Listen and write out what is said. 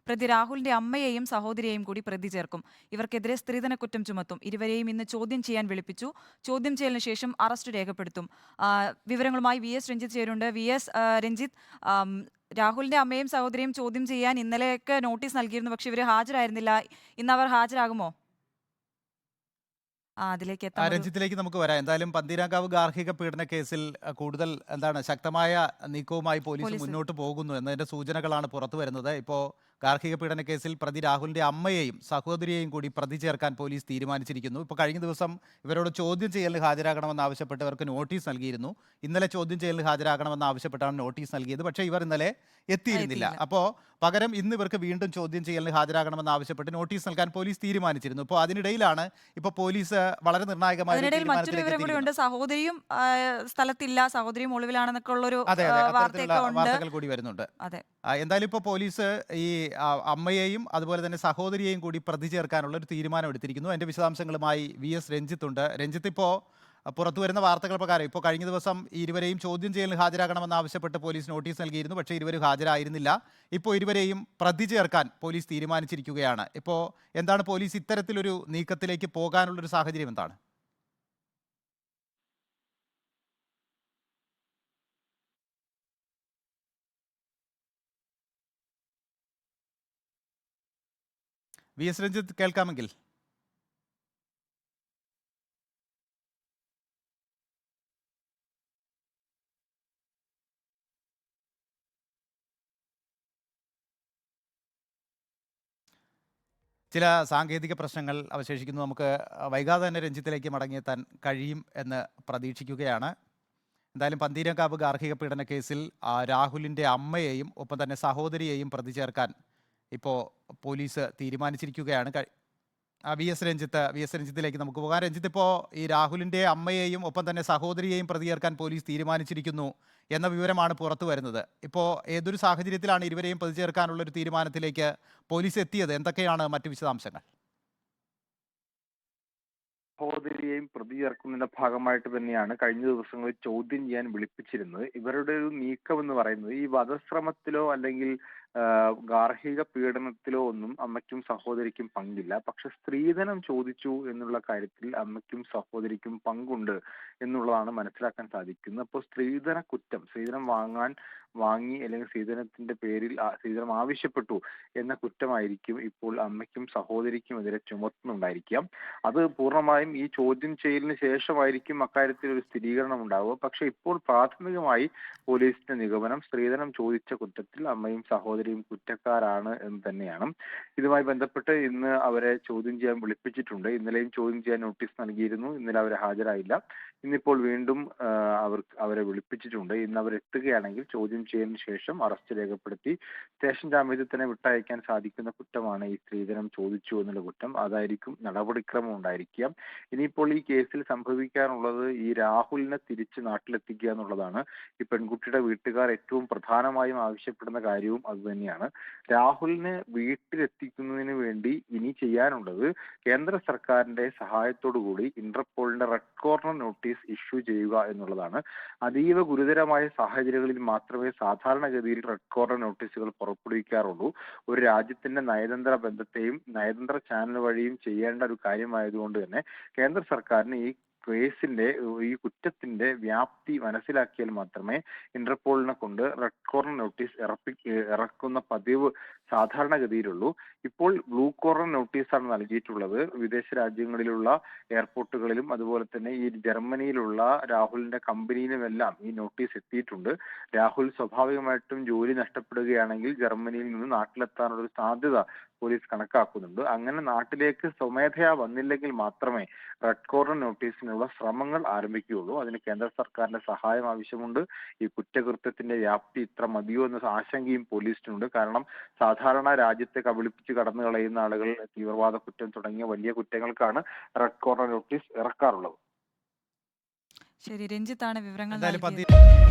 പ്രതി രാഹുലിന്റെ അമ്മയെയും സഹോദരിയെയും കൂടി പ്രതി ചേർക്കും. ഇവർക്കെതിരെ സ്ത്രീധന കുറ്റം ചുമത്തും. ഇരുവരെയും ഇന്ന് ചോദ്യം ചെയ്യാൻ വിളിപ്പിച്ചു. ചോദ്യം ചെയ്യലിന് ശേഷം അറസ്റ്റ് രേഖപ്പെടുത്തും. വിവരങ്ങളുമായി വി എസ് രഞ്ജിത്ത് ചേരുന്നുണ്ട്. വി എസ് രഞ്ജിത്ത്, രാഹുലിന്റെ അമ്മയും സഹോദരിയും ചോദ്യം ചെയ്യാൻ ഇന്നലെയൊക്കെ നോട്ടീസ് നൽകിയിരുന്നു. പക്ഷെ ഇവർ ഹാജരായിരുന്നില്ല. ഇന്ന് അവർ ഹാജരാകുമോ? അതിലേക്ക് എത്താം. രഞ്ജിത്തിലേക്ക് നമുക്ക് വരാം. എന്തായാലും പന്തീരാങ്കാവ് ഗാർഹിക പീഡന കേസിൽ കൂടുതൽ ശക്തമായ നീക്കവുമായി പോലീസ് പോലീസ് മുന്നോട്ട് പോകുന്നു എന്നതിന്റെ സൂചനകളാണ് പുറത്തു വരുന്നത്. ഇപ്പോൾ ഗാർഹിക പീഡന കേസിൽ പ്രതി രാഹുലിന്റെ അമ്മയെയും സഹോദരിയെയും കൂടി പ്രതി ചേർക്കാൻ പോലീസ് തീരുമാനിച്ചിരിക്കുന്നു. ഇപ്പോൾ കഴിഞ്ഞ ദിവസം ഇവരോട് ചോദ്യം ചെയ്യലിന് ഹാജരാകണമെന്ന് ആവശ്യപ്പെട്ട് ഇവർക്ക് നോട്ടീസ് നൽകിയിരുന്നു. ഇന്നലെ ചോദ്യം ചെയ്യലിന് ഹാജരാകണമെന്ന് ആവശ്യപ്പെട്ടാണ് നോട്ടീസ് നൽകിയത്. പക്ഷേ ഇവർ ഇന്നലെ എത്തിയിരുന്നില്ല. അപ്പോൾ പകരം ഇന്ന് ഇവർക്ക് വീണ്ടും ചോദ്യം ചെയ്യലിന് ഹാജരാകണമെന്ന് ആവശ്യപ്പെട്ട് നോട്ടീസ് നൽകാൻ പോലീസ് തീരുമാനിച്ചിരുന്നു. ഇപ്പോൾ അതിനിടയിലാണ് ഇപ്പോൾ പോലീസ് വളരെ നിർണായകമായ മറ്റൊരു വിവരം കൂടിയുണ്ട്. സഹോദരിയും സ്ഥലത്തില്ല, സഹോദരിയും ഒളിവിലാണെന്നൊക്കെ ഉള്ളൊരു വാർത്തകൾ കൂടി വരുന്നുണ്ട്. അതെ, എന്തായാലും ഇപ്പോൾ പോലീസ് ഈ അമ്മയെയും അതുപോലെ തന്നെ സഹോദരിയെയും കൂടി പ്രതി ചേർക്കാനുള്ള ഒരു തീരുമാനം എടുത്തിരിക്കുന്നു. അതിന്റെ വിശദാംശങ്ങളുമായി വി എസ് രഞ്ജിത്ത് ഉണ്ട്. രഞ്ജിത്ത്, ഇപ്പോൾ പുറത്തു വരുന്ന വാർത്തകൾ പ്രകാരം ഇപ്പോൾ കഴിഞ്ഞ ദിവസം ഇരുവരെയും ചോദ്യം ചെയ്യലിന് ഹാജരാകണമെന്ന് ആവശ്യപ്പെട്ട് പോലീസ് നോട്ടീസ് നൽകിയിരുന്നു. പക്ഷേ ഇരുവരും ഹാജരായിരുന്നില്ല. ഇപ്പോൾ ഇരുവരെയും പ്രതി ചേർക്കാൻ പോലീസ് തീരുമാനിച്ചിരിക്കുകയാണ്. ഇപ്പോൾ എന്താണ് പോലീസ് ഇത്തരത്തിലൊരു നീക്കത്തിലേക്ക് പോകാനുള്ളൊരു സാഹചര്യം എന്താണ്? വി എസ് രഞ്ജിത്ത്, കേൾക്കാമെങ്കിൽ. ചില സാങ്കേതിക പ്രശ്നങ്ങൾ അവശേഷിക്കുന്നു. നമുക്ക് വൈകാതെ തന്നെ രഞ്ജിത്തിലേക്ക് മടങ്ങിയെത്താൻ കഴിയും എന്ന് പ്രതീക്ഷിക്കുകയാണ്. എന്തായാലും പന്തീരങ്കാവ് ഗാർഹിക പീഡന കേസിൽ രാഹുലിൻ്റെ അമ്മയെയും ഒപ്പം തന്നെ സഹോദരിയെയും പ്രതി ചേർക്കാൻ ഇപ്പോൾ പോലീസ് തീരുമാനിച്ചിരിക്കുകയാണ്. വി എസ് രഞ്ജിത്തിലേക്ക് നമുക്ക് പോകാം. രഞ്ജിത്ത്, ഇപ്പോൾ ഈ രാഹുലിൻ്റെ അമ്മയെയും ഒപ്പം തന്നെ സഹോദരിയെയും പ്രതി ചേർക്കാൻ പോലീസ് തീരുമാനിച്ചിരിക്കുന്നു എന്ന വിവരമാണ് പുറത്തു വരുന്നത്. ഇപ്പോൾ ഏതൊരു സാഹചര്യത്തിലാണ് ഇരുവരെയും പ്രതി ചേർക്കാനുള്ളൊരു തീരുമാനത്തിലേക്ക് പോലീസ് എത്തിയത്? എന്തൊക്കെയാണ് മറ്റു വിശദാംശങ്ങൾ? സഹോദരിയെയും പ്രതി ചേർക്കുന്നതിന്റെ ഭാഗമായിട്ട് തന്നെയാണ് കഴിഞ്ഞ ദിവസങ്ങളിൽ ചോദ്യം ചെയ്യാൻ വിളിപ്പിച്ചിരുന്നത്. ഇവരുടെ ഒരു നീക്കം എന്ന് പറയുന്നത് ഈ വധശ്രമത്തിലോ അല്ലെങ്കിൽ ഗാർഹിക പീഡനത്തിലോ ഒന്നും അമ്മയ്ക്കും സഹോദരിക്കും പങ്കില്ല. പക്ഷെ സ്ത്രീധനം ചോദിച്ചു എന്നുള്ള കാര്യത്തിൽ അമ്മയ്ക്കും സഹോദരിക്കും പങ്കുണ്ട് എന്നുള്ളതാണ് മനസ്സിലാക്കാൻ സാധിക്കുന്നത്. അപ്പോൾ സ്ത്രീധനം വാങ്ങി അല്ലെങ്കിൽ സ്ത്രീധനത്തിന്റെ പേരിൽ സ്ത്രീധനം ആവശ്യപ്പെട്ടു എന്ന കുറ്റമായിരിക്കും ഇപ്പോൾ അമ്മയ്ക്കും സഹോദരിക്കും എതിരെ ചുമത്തുന്നുണ്ടായിരിക്കാം. അത് പൂർണ്ണമായും ഈ ചോദ്യം ചെയ്യലിന് ശേഷമായിരിക്കും അക്കാര്യത്തിൽ ഒരു സ്ഥിരീകരണം ഉണ്ടാവുക. പക്ഷെ ഇപ്പോൾ പ്രാഥമികമായി പോലീസിന്റെ നിഗമനം സ്ത്രീധനം ചോദിച്ച കുറ്റത്തിൽ അമ്മയും സഹോദരിയും കുറ്റക്കാരാണ് എന്ന് തന്നെയാണ്. ഇതുമായി ബന്ധപ്പെട്ട് ഇന്ന് അവരെ ചോദ്യം ചെയ്യാൻ വിളിപ്പിച്ചിട്ടുണ്ട്. ഇന്നലെയും ചോദ്യം ചെയ്യാൻ നോട്ടീസ് നൽകിയിരുന്നു. ഇന്നലെ അവരെ ഹാജരായില്ല. ഇന്നിപ്പോൾ വീണ്ടും അവരെ വിളിപ്പിച്ചിട്ടുണ്ട്. ഇന്ന് അവരെത്തുകയാണെങ്കിൽ ചോദ്യം ചെയ്യലിന് ശേഷം അറസ്റ്റ് രേഖപ്പെടുത്തി സ്റ്റേഷൻ ജാമ്യത്തിൽ തന്നെ വിട്ടയക്കാൻ സാധിക്കുന്ന കുറ്റമാണ് ഈ സ്ത്രീധനം ചോദിച്ചു എന്നുള്ള കുറ്റം. അതായിരിക്കും നടപടിക്രമം ഉണ്ടായിരിക്കുക. ഇനിയിപ്പോൾ ഈ കേസിൽ സംഭവിക്കാനുള്ളത് ഈ രാഹുലിനെ തിരിച്ച് നാട്ടിലെത്തിക്കുക എന്നുള്ളതാണ്. ഈ പെൺകുട്ടിയുടെ വീട്ടുകാർ ഏറ്റവും പ്രധാനമായും ആവശ്യപ്പെടുന്ന കാര്യവും അതുതന്നെയാണ്. രാഹുലിനെ വീട്ടിലെത്തിക്കുന്നതിന് വേണ്ടി ഇനി ചെയ്യാനുള്ളത് കേന്ദ്ര സർക്കാരിന്റെ സഹായത്തോടു കൂടി ഇന്റർപോളിന്റെ റെഡ് കോർണർ നോട്ടീസ് ഇഷ്യൂ ചെയ്യുക എന്നുള്ളതാണ്. അതീവ ഗുരുതരമായ സാഹചര്യങ്ങളിൽ മാത്രമേ സാധാരണഗതിയിൽ റെഡ് കോർണർ നോട്ടീസുകൾ പുറപ്പെടുവിക്കാറുള്ളൂ. ഒരു രാജ്യത്തിന്റെ നയതന്ത്ര ബന്ധത്തെയും നയതന്ത്ര ചാനൽ വഴിയും ചെയ്യേണ്ട ഒരു കാര്യമായതുകൊണ്ട് തന്നെ കേന്ദ്ര സർക്കാരിന് ഈ കുറ്റത്തിന്റെ വ്യാപ്തി മനസ്സിലാക്കിയാൽ മാത്രമേ ഇന്റർപോളിനെ കൊണ്ട് റെഡ് കോർണർ നോട്ടീസ് ഇറക്കുന്ന പതിവ് സാധാരണഗതിയിലുള്ളൂ. ഇപ്പോൾ ബ്ലൂ കോർണർ നോട്ടീസാണ് നൽകിയിട്ടുള്ളത്. വിദേശ രാജ്യങ്ങളിലുള്ള എയർപോർട്ടുകളിലും അതുപോലെ തന്നെ ഈ ജർമ്മനിയിലുള്ള രാഹുലിന്റെ കമ്പനിയിലുമെല്ലാം ഈ നോട്ടീസ് എത്തിയിട്ടുണ്ട്. രാഹുൽ സ്വാഭാവികമായിട്ടും ജോലി നഷ്ടപ്പെടുകയാണെങ്കിൽ ജർമ്മനിയിൽ നിന്ന് നാട്ടിലെത്താനുള്ള ഒരു സാധ്യത പോലീസ് കണക്കാക്കുന്നുണ്ട്. അങ്ങനെ നാട്ടിലേക്ക് സ്വമേധയാ വന്നില്ലെങ്കിൽ മാത്രമേ റെഡ് കോർണർ നോട്ടീസിനുള്ള ശ്രമങ്ങൾ ആരംഭിക്കുകയുള്ളൂ. അതിന് കേന്ദ്ര സർക്കാരിന്റെ സഹായം ആവശ്യമുണ്ട്. ഈ കുറ്റകൃത്യത്തിന്റെ വ്യാപ്തി ഇത്ര മതിയോ എന്ന ആശങ്കയും പോലീസിനുണ്ട്. കാരണം സാധാരണ രാജ്യത്തെ കബളിപ്പിച്ച് കടന്നു കളയുന്ന ആളുകൾ തീവ്രവാദ കുറ്റം തുടങ്ങിയ വലിയ കുറ്റങ്ങൾക്കാണ് റെഡ് കോർണർ നോട്ടീസ് ഇറക്കാറുള്ളത്. ശരി, രഞ്ജിത്താണ് വിവരങ്ങൾ നൽകിയത്.